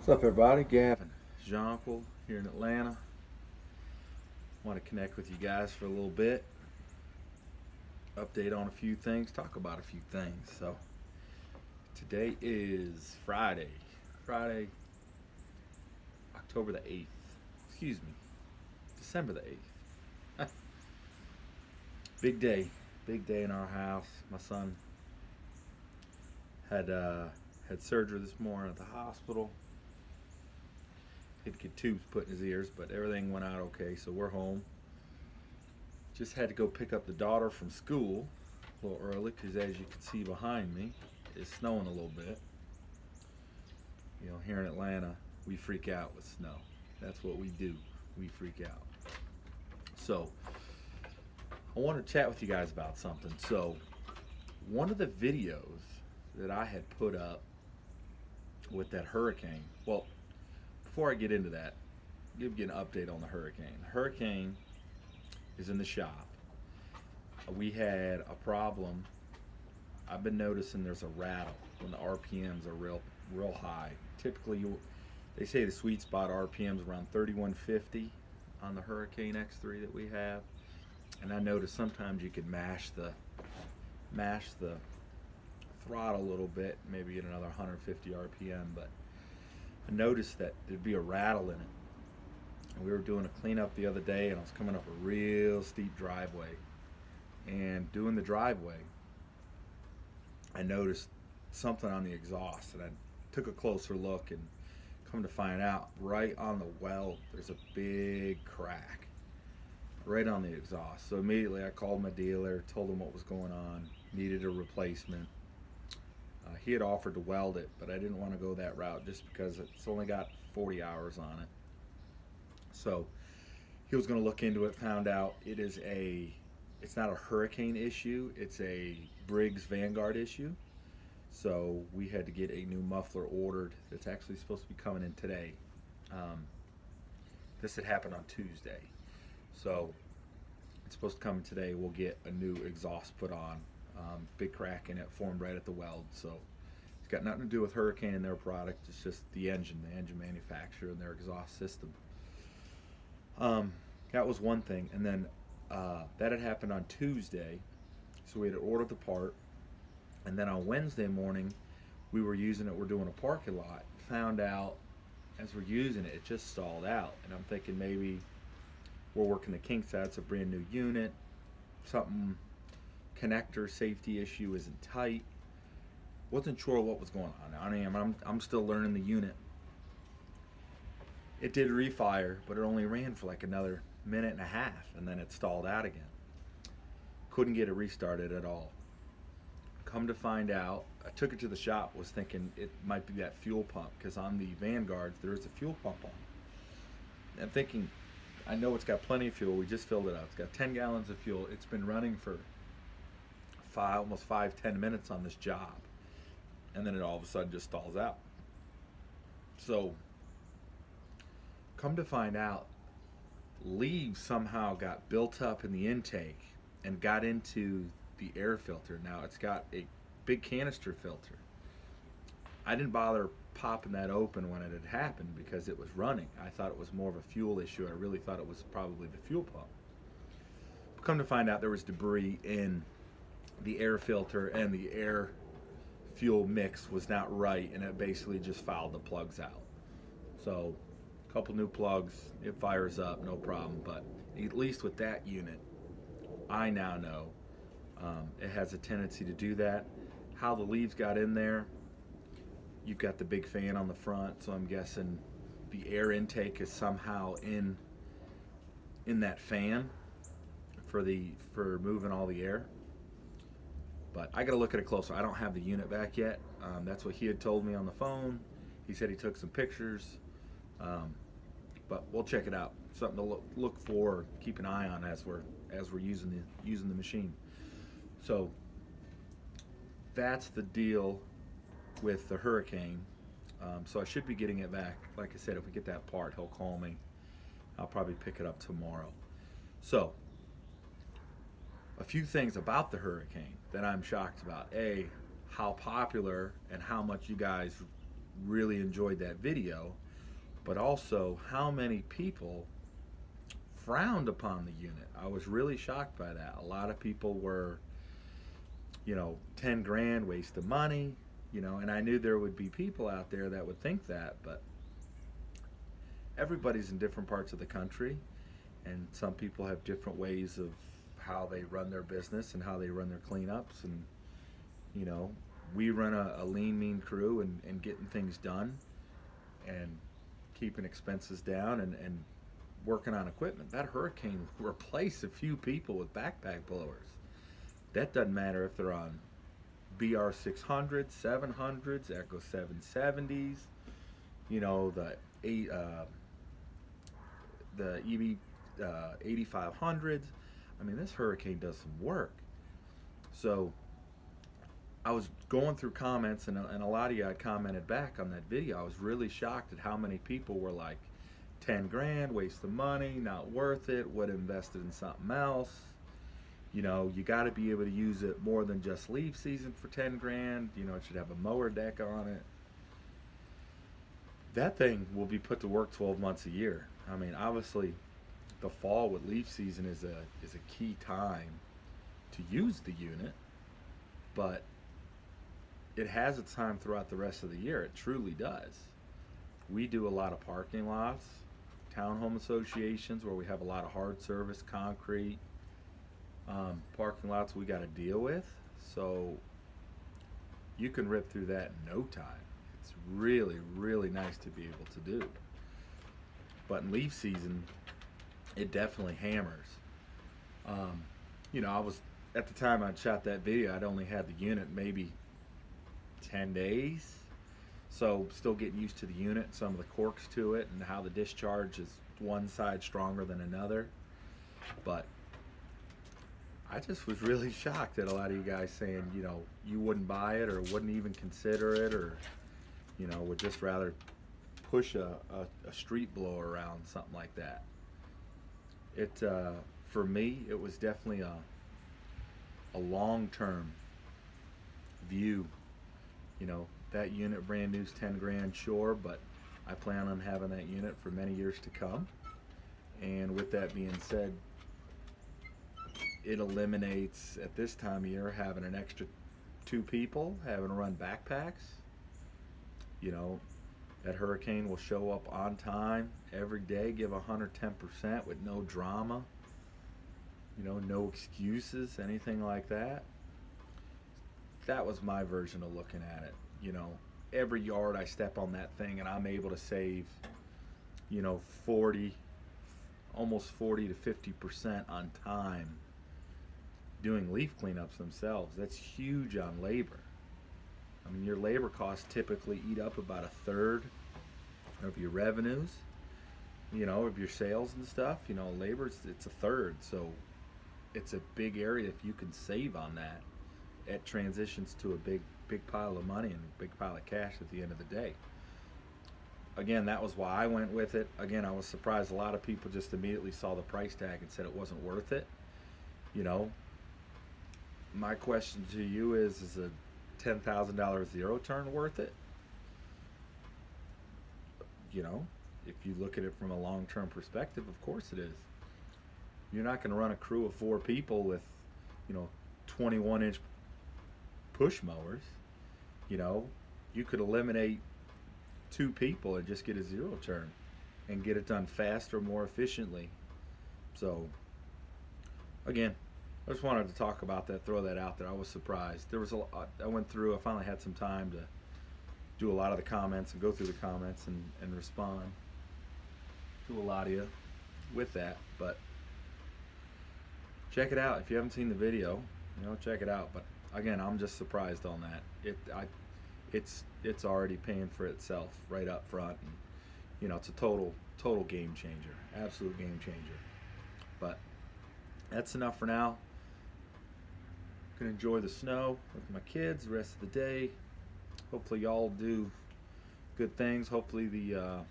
What's up, everybody? Gavin, Jonquil here in Atlanta. Want to connect with you guys for a little bit, update on a few things, talk about a few things. So, today is Friday, October the 8th. Excuse me, December the 8th. big day, big day in our house. My son had surgery this morning at the hospital. He'd get tubes put in his ears, but everything went out okay, so we're home. Just had to go pick up the daughter from school a little early because, as you can see behind me, it's snowing a little bit. You know, here in Atlanta, we freak out with snow. That's what we do. We freak out. So, I want to chat with you guys about something. So, one of the videos that I had put up with that hurricane, well, before I get into that, give you an update on the hurricane. The hurricane is in the shop. We had a problem. I've been noticing there's a rattle when the RPMs are real high. Typically, they say the sweet spot RPMs around 3150 on the Hurricane X3 that we have. And I noticed sometimes you can mash the throttle a little bit, maybe get another 150 RPM, but I noticed that there'd be a rattle in it. And we were doing a cleanup the other day, and I was coming up a real steep driveway. And doing the driveway, I noticed something on the exhaust, and I took a closer look, and come to find out, right on the weld, there's a big crack right on the exhaust. So immediately I called my dealer, told him what was going on, needed a replacement. He had offered to weld it, but I didn't want to go that route just because it's only got 40 hours on it. So he was going to look into it, found out it's not a hurricane issue, it's a Briggs Vanguard issue. So we had to get a new muffler ordered that's actually supposed to be coming in today. This had happened on Tuesday. So it's supposed to come in today. We'll get a new exhaust put on. Big crack in it, formed right at the weld. So it's got nothing to do with Hurricane and their product. It's just the engine manufacturer and their exhaust system. That was one thing. And then that had happened on Tuesday. So we had ordered the part. And then on Wednesday morning, we were using it. We're doing a parking lot. Found out as we're using it, it just stalled out. And I'm thinking maybe we're working the kinks out. It's a brand new unit. Something connector safety issue isn't tight. Wasn't sure what was going on. I mean, I'm still learning the unit. It did refire, but it only ran for like another minute and a half, and then it stalled out again. Couldn't get it restarted at all. Come to find out, I took it to the shop, was thinking it might be that fuel pump, because on the Vanguards there is a fuel pump on it. I'm thinking, I know it's got plenty of fuel. We just filled it up. It's got 10 gallons of fuel. It's been running for almost 5-10 minutes on this job, and then it all of a sudden just stalls out. So come to find out, leaves somehow got built up in the intake and got into the air filter. Now it's got a big canister filter. I didn't bother popping that open when it had happened because it was running. I thought it was more of a fuel issue. I really thought it was probably the fuel pump. Come to find out, there was debris in the air filter, and the air fuel mix was not right, and it basically just fouled the plugs out. So a couple new plugs, it fires up, no problem. But at least with that unit, I now know it has a tendency to do that. How the leaves got in there, you've got the big fan on the front, so I'm guessing the air intake is somehow in that fan for moving all the air. But I got to look at it closer. I don't have the unit back yet. That's what he had told me on the phone. He said he took some pictures, but we'll check it out. Something to look for, keep an eye on as we're using the machine. So that's the deal with the Hurricane. So I should be getting it back. Like I said, if we get that part, he'll call me. I'll probably pick it up tomorrow. So a few things about the Hurricane that I'm shocked about. A, how popular and how much you guys really enjoyed that video, but also how many people frowned upon the unit. I was really shocked by that. A lot of people were, 10 grand, waste of money, and I knew there would be people out there that would think that, but everybody's in different parts of the country, and some people have different ways of how they run their business and how they run their cleanups. And we run a lean mean crew, and getting things done and keeping expenses down, and working on equipment. That Hurricane replaced a few people with backpack blowers. That doesn't matter if they're on BR 600s, 700s, Echo 770s, the EB 8500s. I mean, this Hurricane does some work. So I was going through comments, and a lot of you had commented back on that video. I was really shocked at how many people were like, 10 grand, waste of money, not worth it, would have invested in something else. You got to be able to use it more than just leaf season for 10 grand. It should have a mower deck on it. That thing will be put to work 12 months a year. I mean, obviously, the fall with leaf season is a key time to use the unit, but it has its time throughout the rest of the year. It truly does. We do a lot of parking lots, townhome associations where we have a lot of hard service, concrete, parking lots we got to deal with. So you can rip through that in no time. It's really, really nice to be able to do. But in leaf season, it definitely hammers. I was, at the time I shot that video, I'd only had the unit maybe 10 days. So still getting used to the unit, some of the quirks to it, and how the discharge is one side stronger than another. But I just was really shocked at a lot of you guys saying, you wouldn't buy it or wouldn't even consider it, or, would just rather push a street blower around, something like that. It, for me, it was definitely a long-term view. That unit brand new's 10 grand, sure, but I plan on having that unit for many years to come. And with that being said, it eliminates, at this time of year, having an extra 2 people, having to run backpacks. That Hurricane will show up on time every day, give 110% with no drama, no excuses, anything like that. That was my version of looking at it. Every yard I step on that thing and I'm able to save, 40, almost 40 to 50% on time doing leaf cleanups themselves. That's huge on labor. I mean, your labor costs typically eat up about 1/3 of your revenues, of your sales and stuff. Labor, it's 1/3. So it's a big area. If you can save on that, it transitions to a big pile of money and a big pile of cash at the end of the day. Again, that was why I went with it. Again, I was surprised a lot of people just immediately saw the price tag and said it wasn't worth it. My question to you is a $10,000 zero turn worth it? If you look at it from a long-term perspective, of course it is. You're not going to run a crew of 4 people with, 21-inch push mowers. You could eliminate 2 people and just get a zero turn and get it done faster, more efficiently. So again, I just wanted to talk about that, throw that out there. I was surprised. There was I went through, I finally had some time to do a lot of the comments and go through the comments and respond to a lot of you with that. But check it out. If you haven't seen the video, check it out. But again, I'm just surprised on that. It's already paying for itself right up front, and it's a total game changer, absolute game changer. But that's enough for now. Gonna enjoy the snow with my kids the rest of the day. Hopefully y'all do good things. Hopefully the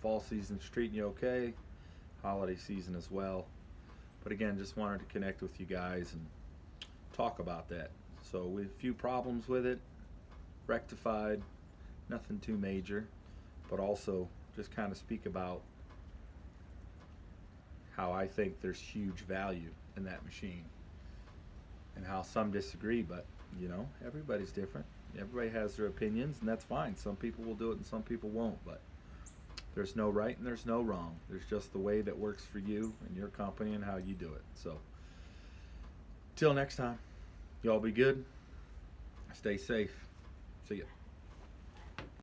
fall season's treating you okay. Holiday season as well. But again, just wanted to connect with you guys and talk about that. So we have a few problems with it, rectified. Nothing too major, but also just kind of speak about how I think there's huge value in that machine and how some disagree, but everybody's different. Everybody has their opinions, and that's fine. Some people will do it and some people won't, but there's no right and there's no wrong. There's just the way that works for you and your company and how you do it. So, till next time, y'all be good. Stay safe. See ya.